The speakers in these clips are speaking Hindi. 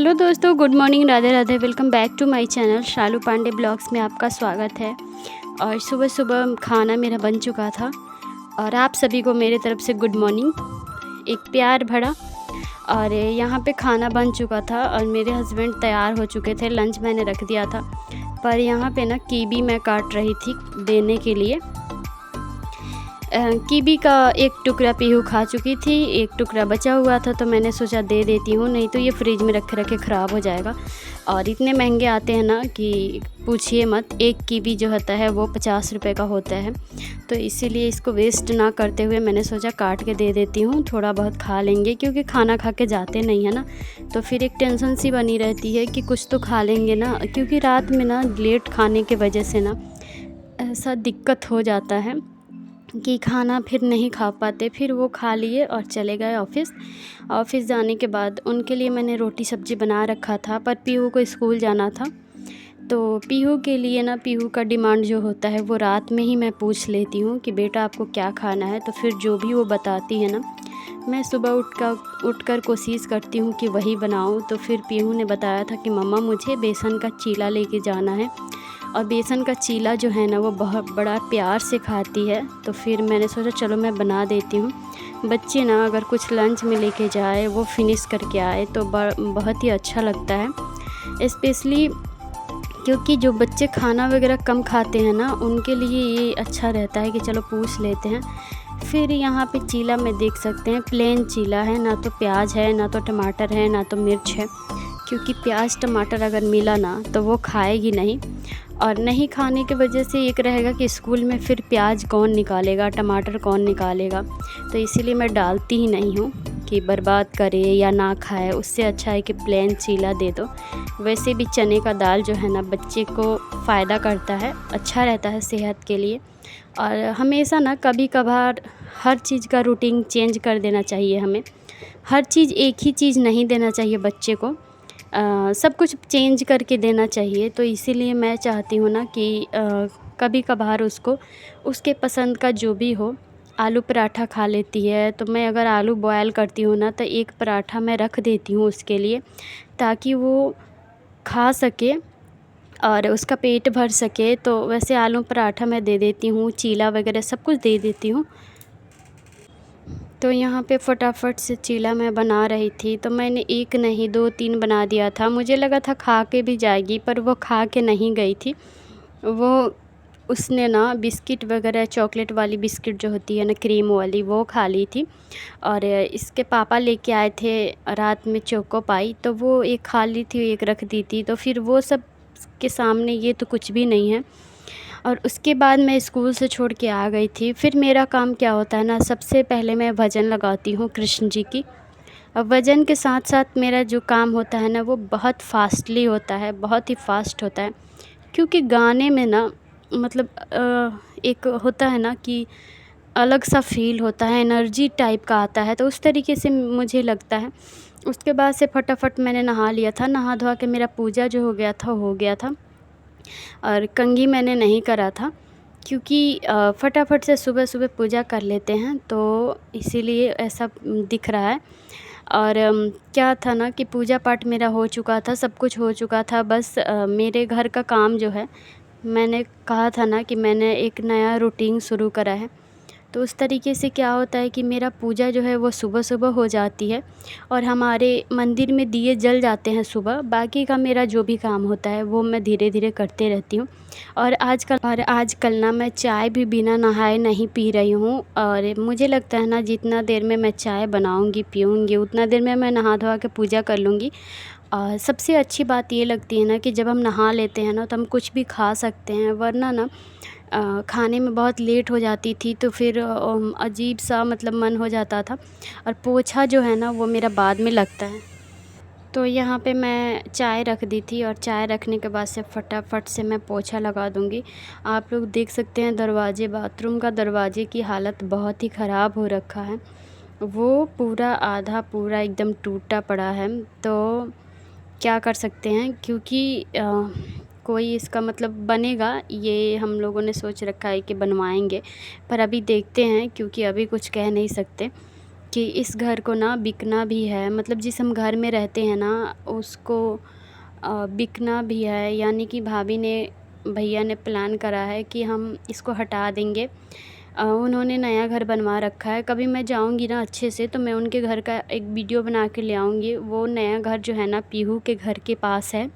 हेलो दोस्तों, good morning, Radhe Radhe. Welcome back to my channel Shalu Pandey blogs में आपका स्वागत है। और सुबह सुबह खाना मेरा बन चुका था और आप सभी को मेरे तरफ से गुड मॉर्निंग, एक प्यार भरा। और यहाँ पे खाना बन चुका था और मेरे हस्बैंड तैयार हो चुके थे, लंच मैंने रख दिया था। पर यहाँ पे ना कीवी मैं काट रही थी देने के लिए। कीवी का एक टुकड़ा पीहू खा चुकी थी, एक टुकड़ा बचा हुआ था तो मैंने सोचा दे देती हूँ, नहीं तो ये फ्रिज में रखे रखे ख़राब हो जाएगा। और इतने महंगे आते हैं ना कि पूछिए मत। एक कीवी जो होता है वो 50 रुपये का होता है, तो इसीलिए इसको वेस्ट ना करते हुए मैंने सोचा काट के दे देती हूँ, थोड़ा बहुत खा लेंगे, क्योंकि खाना खा के जाते नहीं है ना, तो फिर एक टेंशन सी बनी रहती है कि कुछ तो खा लेंगे ना, क्योंकि रात में ना लेट खाने की वजह से ना ऐसा दिक्कत हो जाता है कि खाना फिर नहीं खा पाते। फिर वो खा लिए और चले गए ऑफ़िस जाने के बाद उनके लिए मैंने रोटी सब्ज़ी बना रखा था, पर पीहू को स्कूल जाना था, तो पीहू के लिए ना, पीहू का डिमांड जो होता है वो रात में ही मैं पूछ लेती हूँ कि बेटा आपको क्या खाना है, तो फिर जो भी वो बताती है ना, मैं सुबह उठकर कोशिश करती हूँ कि वही बनाऊँ। तो फिर पीहू ने बताया था कि मम्मा मुझे बेसन का चीला लेके जाना है, और बेसन का चीला जो है ना वो बहुत बड़ा प्यार से खाती है। तो फिर मैंने सोचा चलो मैं बना देती हूँ। बच्चे ना अगर कुछ लंच में लेके जाए, वो फिनिश करके आए, तो बहुत ही अच्छा लगता है। स्पेशली क्योंकि जो बच्चे खाना वगैरह कम खाते हैं ना, उनके लिए ये अच्छा रहता है कि चलो पूछ लेते हैं। फिर यहाँ पे चीला में देख सकते हैं, प्लेन चीला है, ना तो प्याज है, ना तो टमाटर है, ना तो मिर्च है, क्योंकि प्याज टमाटर अगर मिला ना तो वो खाएगी नहीं। और नहीं खाने की वजह से एक रहेगा कि स्कूल में फिर प्याज कौन निकालेगा, टमाटर कौन निकालेगा, तो इसीलिए मैं डालती ही नहीं हूँ कि बर्बाद करे या ना खाए। उससे अच्छा है कि प्लेन चीला दे दो। वैसे भी चने का दाल जो है ना बच्चे को फ़ायदा करता है, अच्छा रहता है सेहत के लिए। और हमेशा ना कभी कभार हर चीज़ का रूटीन चेंज कर देना चाहिए हमें। हर चीज़ एक ही चीज़ नहीं देना चाहिए बच्चे को, सब कुछ चेंज करके देना चाहिए। तो इसीलिए मैं चाहती हूँ ना कि कभी कभार उसको उसके पसंद का जो भी हो। आलू पराठा खा लेती है, तो मैं अगर आलू बॉयल करती हूँ ना, तो एक पराठा मैं रख देती हूँ उसके लिए, ताकि वो खा सके और उसका पेट भर सके। तो वैसे आलू पराठा मैं दे देती हूँ, चीला वगैरह सब कुछ दे देती हूँ। तो यहाँ पे फटाफट से चीला मैं बना रही थी, तो मैंने एक नहीं 2-3 बना दिया था। मुझे लगा था खा के भी जाएगी, पर वो खा के नहीं गई थी। वो उसने ना बिस्किट वगैरह, चॉकलेट वाली बिस्किट जो होती है ना, क्रीम वाली, वो खा ली थी। और इसके पापा लेके आए थे रात में चोको पाई, तो वो एक खा ली थी, एक रख दी थी। तो फिर वो सब के सामने ये तो कुछ भी नहीं है। और उसके बाद मैं स्कूल से छोड़ के आ गई थी। फिर मेरा काम क्या होता है ना, सबसे पहले मैं भजन लगाती हूँ कृष्ण जी की। और भजन के साथ साथ मेरा जो काम होता है ना, वो बहुत फास्टली होता है, बहुत ही फास्ट होता है। क्योंकि गाने में ना मतलब एक होता है ना कि अलग सा फील होता है, एनर्जी टाइप का आता है, तो उस तरीके से मुझे लगता है। उसके बाद से फटाफट मैंने नहा लिया था, नहा धोआ के मेरा पूजा जो हो गया था। और कंघी मैंने नहीं करा था, क्योंकि फटाफट से सुबह सुबह पूजा कर लेते हैं, तो इसीलिए ऐसा दिख रहा है। और क्या था ना कि पूजा पाठ मेरा हो चुका था, सब कुछ हो चुका था। बस मेरे घर का काम जो है, मैंने कहा था ना कि मैंने एक नया रूटीन शुरू करा है, तो उस तरीके से क्या होता है कि मेरा पूजा जो है वो सुबह-सुबह हो जाती है, और हमारे मंदिर में दिए जल जाते हैं सुबह। बाकी का मेरा जो भी काम होता है वो मैं धीरे-धीरे करते रहती हूँ। और आजकल ना मैं चाय भी बिना नहाए नहीं पी रही हूँ। और मुझे लगता है ना, जितना देर में मैं चाय बनाऊँगी, पीऊँगी, उतना देर में मैं नहा धोआ के पूजा कर लूँगी। और सबसे अच्छी बात ये लगती है ना कि जब हम नहा लेते हैं ना, तो हम कुछ भी खा सकते हैं, वरना ना खाने में बहुत लेट हो जाती थी, तो फिर अजीब सा मतलब मन हो जाता था। और पोछा जो है ना वो मेरा बाद में लगता है। तो यहाँ पे मैं चाय रख दी थी, और चाय रखने के बाद से फटाफट से मैं पोछा लगा दूँगी। आप लोग देख सकते हैं दरवाज़े, बाथरूम का दरवाज़े की हालत बहुत ही ख़राब हो रखा है। वो पूरा आधा पूरा एकदम टूटा पड़ा है। तो क्या कर सकते हैं, क्योंकि कोई इसका मतलब बनेगा, ये हम लोगों ने सोच रखा है कि बनवाएंगे, पर अभी देखते हैं, क्योंकि अभी कुछ कह नहीं सकते। कि इस घर को ना बिकना भी है, मतलब जिस हम घर में रहते हैं ना उसको बिकना भी है। यानी कि भाभी ने भैया ने प्लान करा है कि हम इसको हटा देंगे। उन्होंने नया घर बनवा रखा है। कभी मैं जाऊंगी ना अच्छे से तो मैं उनके घर का एक वीडियो बना के ले आऊँगी। वो नया घर जो है ना पीहू के घर के पास है,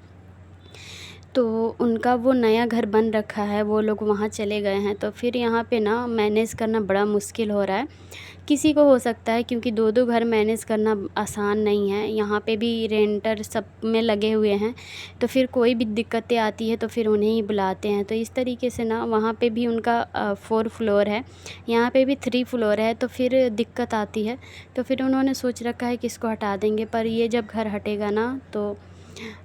तो उनका वो नया घर बन रखा है, वो लोग वहाँ चले गए हैं। तो फिर यहाँ पे ना मैनेज करना बड़ा मुश्किल हो रहा है। किसी को हो सकता है, क्योंकि दो दो घर मैनेज करना आसान नहीं है। यहाँ पे भी रेंटर सब में लगे हुए हैं, तो फिर कोई भी दिक्कतें आती है तो फिर उन्हें ही बुलाते हैं। तो इस तरीके से ना वहाँ पे भी उनका 4 फ्लोर है, यहाँ पे भी 3 फ्लोर है, तो फिर दिक्कत आती है। तो फिर उन्होंने सोच रखा है कि इसको हटा देंगे। पर ये जब घर हटेगा ना तो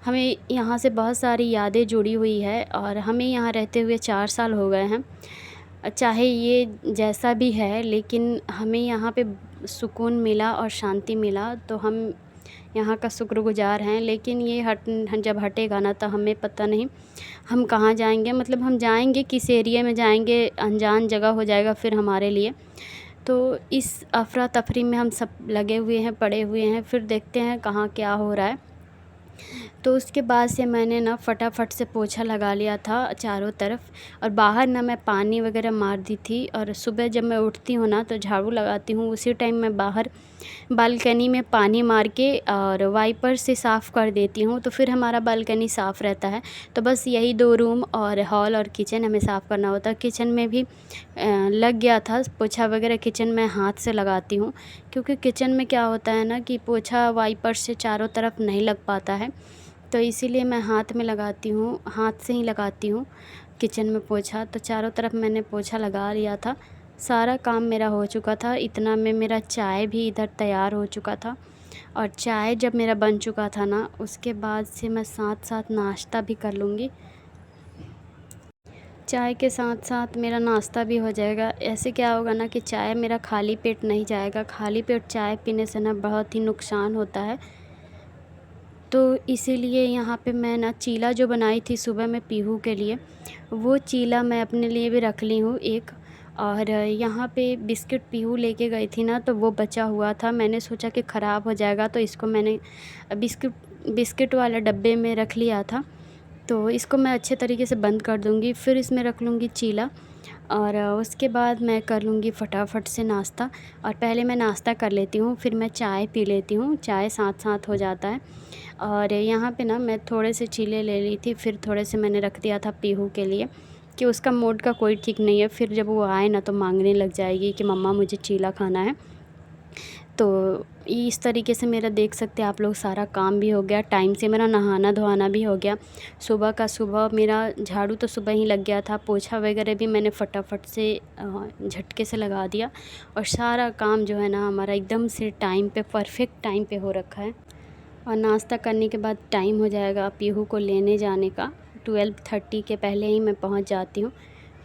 हमें यहाँ से बहुत सारी यादें जुड़ी हुई है, और हमें यहाँ रहते हुए 4 साल हो गए हैं। चाहे ये जैसा भी है, लेकिन हमें यहाँ पे सुकून मिला और शांति मिला, तो हम यहाँ का शुक्रगुज़ार हैं। लेकिन ये जब हटेगा ना तो हमें पता नहीं हम कहाँ जाएंगे, मतलब हम जाएंगे किस एरिया में जाएंगे, अनजान जगह हो जाएगा फिर हमारे लिए। तो इस अफरा तफरी में हम सब लगे हुए हैं, पड़े हुए हैं, फिर देखते हैं कहाँ क्या हो रहा है। तो उसके बाद से मैंने ना फटाफट से पोछा लगा लिया था चारों तरफ, और बाहर ना मैं पानी वगैरह मार दी थी। और सुबह जब मैं उठती हूँ ना तो झाड़ू लगाती हूँ, उसी टाइम मैं बाहर बालकनी में पानी मार के और वाइपर से साफ़ कर देती हूँ, तो फिर हमारा बालकनी साफ़ रहता है। तो बस यही 2 रूम और हॉल और किचन हमें साफ़ करना होता है। किचन में भी लग गया था पोछा वगैरह, किचन में हाथ से लगाती हूँ, क्योंकि किचन में क्या होता है ना कि पोछा वाइपर से चारों तरफ नहीं लग पाता है, तो इसीलिए मैं हाथ में लगाती हूँ, हाथ से ही लगाती हूँ किचन में पोछा। तो चारों तरफ मैंने पोछा लगा लिया था, सारा काम मेरा हो चुका था। इतना में मेरा चाय भी इधर तैयार हो चुका था, और चाय जब मेरा बन चुका था ना उसके बाद से मैं साथ साथ नाश्ता भी कर लूँगी। चाय के साथ साथ मेरा नाश्ता भी हो जाएगा। ऐसे क्या होगा ना कि चाय मेरा खाली पेट नहीं जाएगा। खाली पेट चाय पीने से ना बहुत ही नुकसान होता है। तो इसीलिए यहाँ पे मैं ना चीला जो बनाई थी सुबह में पीहू के लिए, वो चीला मैं अपने लिए भी रख ली हूँ एक। और यहाँ पे बिस्किट पीहू लेके गई थी ना, तो वो बचा हुआ था। मैंने सोचा कि ख़राब हो जाएगा, तो इसको मैंने बिस्किट वाले डब्बे में रख लिया था। तो इसको मैं अच्छे तरीके से बंद कर दूँगी, फिर इसमें रख लूँगी चीला, और उसके बाद मैं कर लूँगी फटाफट से नाश्ता। और पहले मैं नाश्ता कर लेती हूँ, फिर मैं चाय पी लेती हूँ, चाय साथ साथ हो जाता है। और यहाँ पे ना मैं थोड़े से चीले ले ली थी, फिर थोड़े से मैंने रख दिया था पीहू के लिए, कि उसका मूड का कोई ठीक नहीं है। फिर जब वो आए ना तो मांगने लग जाएगी कि मम्मा मुझे चीला खाना है। तो इस तरीके से मेरा देख सकते हैं आप लोग, सारा काम भी हो गया, टाइम से मेरा नहाना धोना भी हो गया। सुबह का सुबह मेरा झाड़ू तो सुबह ही लग गया था, पोछा वगैरह भी मैंने फटाफट से झटके से लगा दिया, और सारा काम जो है ना हमारा एकदम से टाइम पे, परफेक्ट टाइम पे हो रखा है। और नाश्ता करने के बाद टाइम हो जाएगा पीहू को लेने जाने का। 12:30 के पहले ही मैं पहुंच जाती हूँ।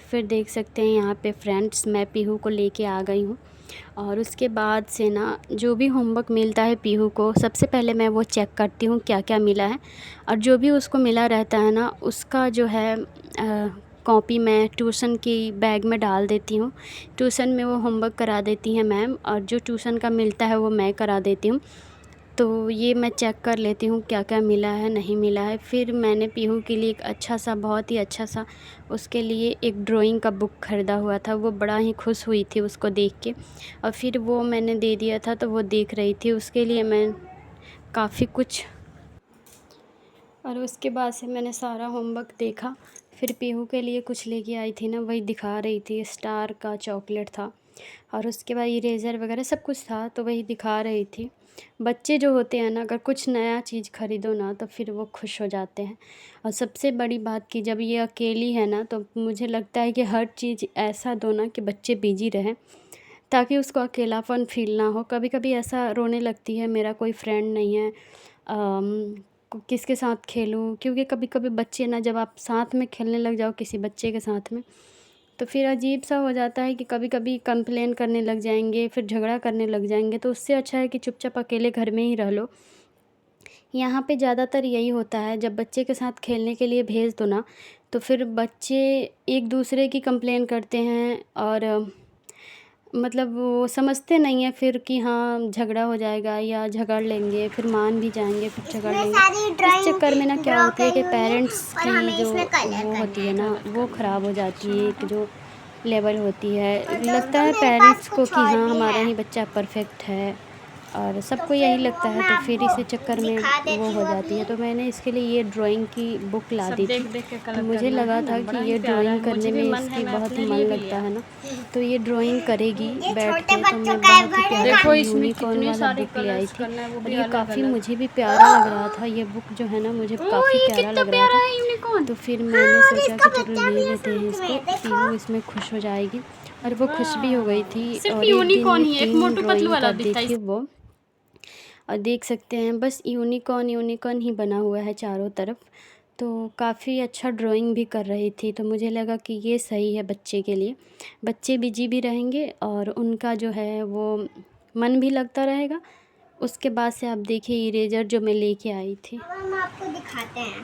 फिर देख सकते हैं यहाँ पे फ्रेंड्स, मैं पीहू को लेके आ गई हूँ। और उसके बाद से ना जो भी होमवर्क मिलता है पीहू को, सबसे पहले मैं वो चेक करती हूँ क्या क्या मिला है। और जो भी उसको मिला रहता है ना उसका जो है कॉपी मैं ट्यूशन की बैग में डाल देती हूँ। ट्यूशन में वो होमवर्क करा देती हैं मैम, और जो ट्यूशन का मिलता है वो मैं करा देती हूँ। तो ये मैं चेक कर लेती हूँ क्या क्या मिला है, नहीं मिला है। फिर मैंने पीहू के लिए एक अच्छा सा, बहुत ही अच्छा सा उसके लिए एक ड्राइंग का बुक ख़रीदा हुआ था। वो बड़ा ही खुश हुई थी उसको देख के, और फिर वो मैंने दे दिया था, तो वो देख रही थी। उसके लिए मैं काफ़ी कुछ, और उसके बाद से मैंने सारा होमवर्क देखा। फिर पीहू के लिए कुछ लेके आई थी ना, वही दिखा रही थी, स्टार का चॉकलेट था, और उसके बाद इरेज़र वगैरह सब कुछ था, तो वही दिखा रही थी। बच्चे जो होते हैं ना, अगर कुछ नया चीज़ ख़रीदो ना तो फिर वो खुश हो जाते हैं। और सबसे बड़ी बात कि जब ये अकेली है ना, तो मुझे लगता है कि हर चीज़ ऐसा दो ना कि बच्चे बिजी रहें, ताकि उसको अकेलापन फ़ील ना हो। कभी कभी ऐसा रोने लगती है, मेरा कोई फ्रेंड नहीं है, किसके साथ खेलूँ, क्योंकि कभी कभी बच्चे ना, जब आप साथ में खेलने लग जाओ किसी बच्चे के साथ में, तो फिर अजीब सा हो जाता है कि कभी कभी कंप्लेन करने लग जाएंगे, फिर झगड़ा करने लग जाएंगे। तो उससे अच्छा है कि चुपचाप अकेले घर में ही रह लो। यहाँ पे ज़्यादातर यही होता है, जब बच्चे के साथ खेलने के लिए भेज दो ना, तो फिर बच्चे एक दूसरे की कंप्लेन करते हैं, और मतलब वो समझते नहीं हैं फिर कि हाँ झगड़ा हो जाएगा या झगड़ लेंगे, फिर मान भी जाएंगे, फिर झगड़ लेंगे। इस चक्कर में ना क्या होती है कि पेरेंट्स की जो वो होती है ना वो ख़राब हो जाती है, एक जो लेवल होती है। लगता है पेरेंट्स को कि हाँ हमारा ही बच्चा परफेक्ट है और सबको यही लगता है, तो फिर इसी चक्कर में वो हो जाती है। तो मैंने इसके लिए ये ड्राइंग की बुक ला दी थी। तो मुझे लगा था कि ये ड्राइंग करने में इसकी बहुत ही मन लगता है ना, तो ये ड्राइंग करेगी बैठ के। तो मैं बहुत ही प्यारा यूनिकॉर्न वाला बुक ले आई थी और ये काफ़ी मुझे भी प्यारा लग रहा था। ये बुक जो है ना मुझे काफ़ी प्यारा लग रहा था, तो फिर मैंने सोचा कि चलो ले लेते हैं इसको, पीहू इसमें खुश हो जाएगी। और वो खुश भी हो गई थी और एक दिन में 3 ड्राइंग कर दी थी वो। और देख सकते हैं बस यूनिकॉर्न यूनिकॉर्न ही बना हुआ है चारों तरफ। तो काफ़ी अच्छा ड्राइंग भी कर रही थी, तो मुझे लगा कि ये सही है बच्चे के लिए। बच्चे बिजी भी रहेंगे और उनका जो है वो मन भी लगता रहेगा। उसके बाद से आप देखिए इरेजर जो मैं लेके आई थी। अब हम आपको दिखाते हैं।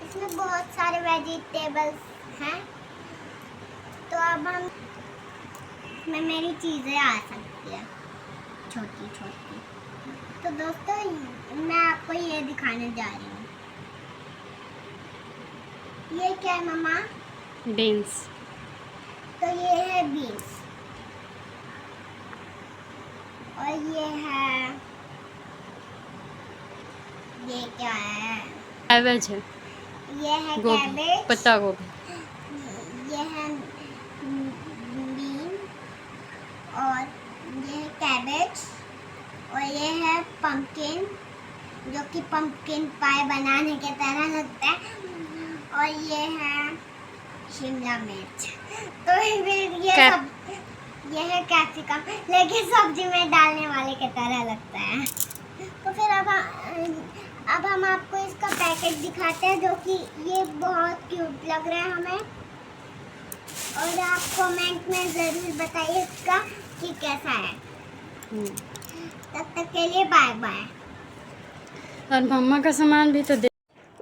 इसमें बहुत सारे वेजिटेबल्स हैं, तो अब हम इसमें मेरी चीज़ें आ सकती है छोटी छोटी। तो दोस्तों मैं आपको ये दिखाने जा रही हूँ। ये क्या है मम्मा? बीन्स। तो ये है बीन्स और ये क्या है? कैबेज है। ये है गोभी, कैबेज, पत्ता गोभी। ये है बीन और ये है कैबेज और ये है पंपकिन, जो कि पंपकिन पाई बनाने के तरह लगता है, और ये है शिमला मिर्च। तो फिर ये है कैप्सिकम, लेकिन सब्जी में डालने वाले की तरह लगता है। तो फिर अब हम आपको इसका पैकेट दिखाते हैं, जो कि ये बहुत क्यूट लग रहा है हमें। और आप कमेंट में ज़रूर बताइए इसका कि कैसा है। तब तक के लिए बाय बाय। और मम्मा का सामान भी तो दे।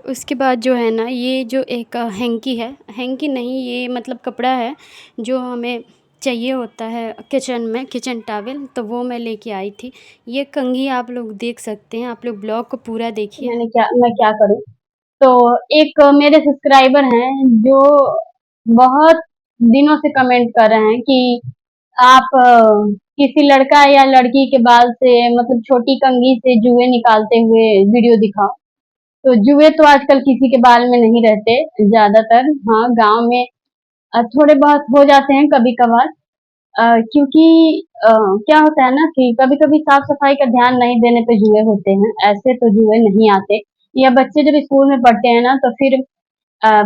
उसके बाद जो है ना ये जो एक हैंकी है, हैंकी नहीं ये मतलब कपड़ा है जो हमें चाहिए होता है किचन में, किचन टॉवल, तो वो मैं लेके आई थी। ये कंघी आप लोग देख सकते हैं, आप लोग ब्लॉग को पूरा देखिए। मैं क्या करूं। तो एक मेरे सब्सक्राइबर हैं जो बहुत दिनों से कमेंट कर रहे हैं कि आप किसी लड़का या लड़की के बाल से मतलब छोटी कंघी से जुए निकालते हुए वीडियो दिखाओ। तो जुए तो आजकल किसी के बाल में नहीं रहते ज्यादातर, हाँ गांव में थोड़े बहुत हो जाते हैं कभी कभार। क्योंकि क्या होता है ना कि कभी कभी साफ सफाई का ध्यान नहीं देने पे जुए होते हैं, ऐसे तो जुए नहीं आते। या बच्चे जब स्कूल में पढ़ते हैं ना तो फिर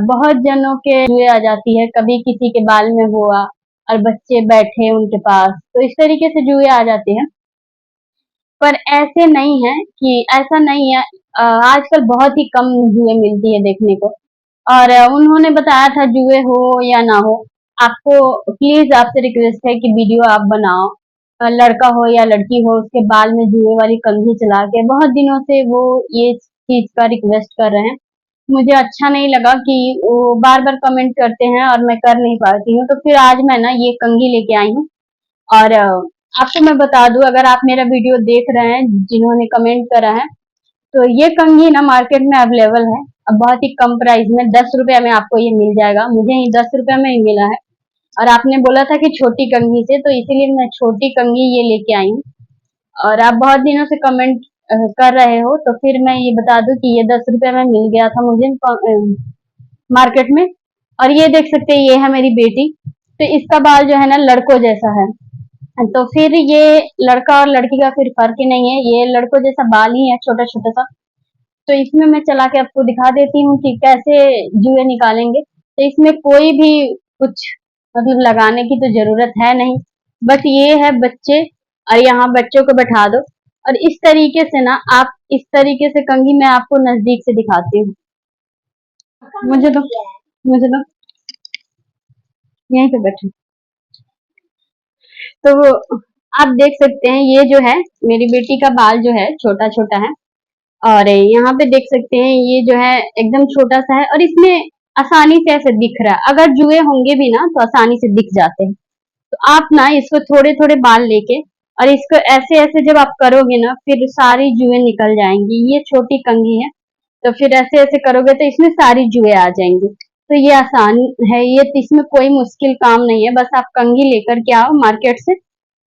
बहुत जनों के जुए आ जाती है, कभी किसी के बाल में हुआ और बच्चे बैठे उनके पास, तो इस तरीके से जुए आ जाते हैं। पर ऐसे नहीं है कि ऐसा नहीं है, आजकल बहुत ही कम जुए मिलती है देखने को। और उन्होंने बताया था जुए हो या ना हो, आपको प्लीज आपसे रिक्वेस्ट है कि वीडियो आप बनाओ। लड़का हो या लड़की हो उसके बाल में जुए वाली कंघी चला के, बहुत दिनों से वो ये चीज का रिक्वेस्ट कर रहे हैं। मुझे अच्छा नहीं लगा कि वो बार बार कमेंट करते हैं और मैं कर नहीं पाती हूँ, तो फिर आज मैं ना ये कंघी लेके आई हूँ। और आपको मैं बता दूं, अगर आप मेरा वीडियो देख रहे हैं जिन्होंने कमेंट करा है, तो ये कंघी ना मार्केट में अवेलेबल है। अब बहुत ही कम प्राइस में 10 रुपया में आपको ये मिल जाएगा, मुझे ही 10 रुपया में ही मिला है। और आपने बोला था कि छोटी कंघी से, तो इसीलिए मैं छोटी कंघी ये लेके आई हूँ। और आप बहुत दिनों से कमेंट कर रहे हो, तो फिर मैं ये बता दूं कि ये 10 रुपया में मिल गया था मुझे मार्केट में। और ये देख सकते हैं ये है मेरी बेटी, तो इसका बाल जो है ना लड़कों जैसा है। तो फिर ये लड़का और लड़की का फिर फर्क ही नहीं है, ये लड़कों जैसा बाल ही है छोटा छोटा सा। तो इसमें मैं चला के आपको दिखा देती हूँ कि कैसे जुए निकालेंगे। तो इसमें कोई भी कुछ मतलब लगाने की तो जरूरत है नहीं, बस ये है बच्चे, और यहाँ बच्चों को बैठा दो। और इस तरीके से ना आप इस तरीके से कंघी मैं आपको नजदीक से दिखाती हूँ। मुझे तो मुझे तो यहीं पे बैठे। तो आप देख सकते हैं ये जो है मेरी बेटी का बाल जो है छोटा छोटा है। और यहाँ पे देख सकते हैं ये जो है एकदम छोटा सा है और इसमें आसानी से ऐसे दिख रहा है। अगर जुए होंगे भी ना तो आसानी से दिख जाते हैं। तो आप ना इसको थोड़े थोड़े बाल लेके और इसको ऐसे ऐसे जब आप करोगे ना फिर सारी जुएं निकल जाएंगी। ये छोटी कंघी है तो फिर ऐसे ऐसे करोगे तो इसमें सारी जुएं आ जाएंगी। तो ये आसान है, ये इसमें कोई मुश्किल काम नहीं है। बस आप कंघी लेकर के आओ मार्केट से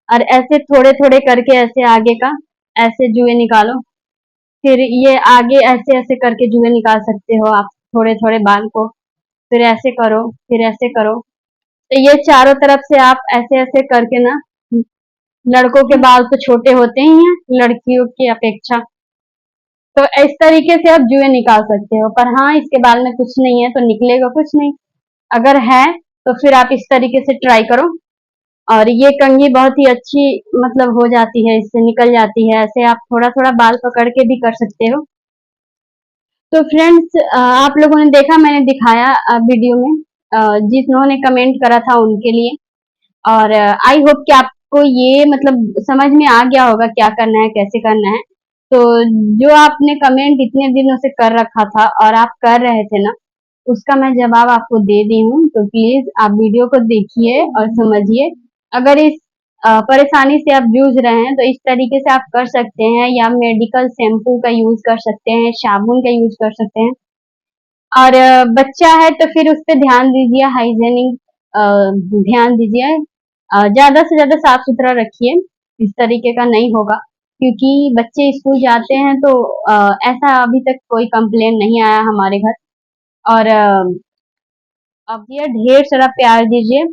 और ऐसे थोड़े थोड़े करके ऐसे आगे का ऐसे जुए निकालो। फिर ये आगे ऐसे ऐसे करके जुए निकाल सकते हो आप थोड़े थोड़े बाल को। फिर ऐसे करो, फिर ऐसे करो। तो ये चारों तरफ से आप ऐसे ऐसे करके ना, लड़कों के बाल तो छोटे होते ही हैं लड़कियों की अपेक्षा, तो इस तरीके से आप जुए निकाल सकते हो। पर हाँ, इसके बाल में कुछ नहीं है तो निकलेगा कुछ नहीं। अगर है तो फिर आप इस तरीके से ट्राई करो। और ये कंघी बहुत ही अच्छी मतलब हो जाती है, इससे निकल जाती है। ऐसे आप थोड़ा थोड़ा बाल पकड़ के भी कर सकते हो। तो फ्रेंड्स, आप लोगों ने देखा, मैंने दिखाया वीडियो में जिन्होंने कमेंट करा था उनके लिए। और आई होप कि आपको ये मतलब समझ में आ गया होगा क्या करना है, कैसे करना है। तो जो आपने कमेंट इतने दिनों से कर रखा था और आप कर रहे थे ना, उसका मैं जवाब आपको दे दी हूँ। तो प्लीज आप वीडियो को देखिए और समझिए। अगर इस परेशानी से आप जूझ रहे हैं तो इस तरीके से आप कर सकते हैं, या मेडिकल शैम्पू का यूज कर सकते हैं, साबुन का यूज कर सकते हैं। और बच्चा है तो फिर उस पे ध्यान दीजिए, हाइजेनिक ध्यान दीजिए। ज्यादा से ज्यादा साफ सुथरा रखिए, इस तरीके का नहीं होगा। क्योंकि बच्चे स्कूल जाते हैं तो ऐसा अभी तक कोई कंप्लेन नहीं आया हमारे घर। और अब ये ढेर सारा प्यार दीजिए।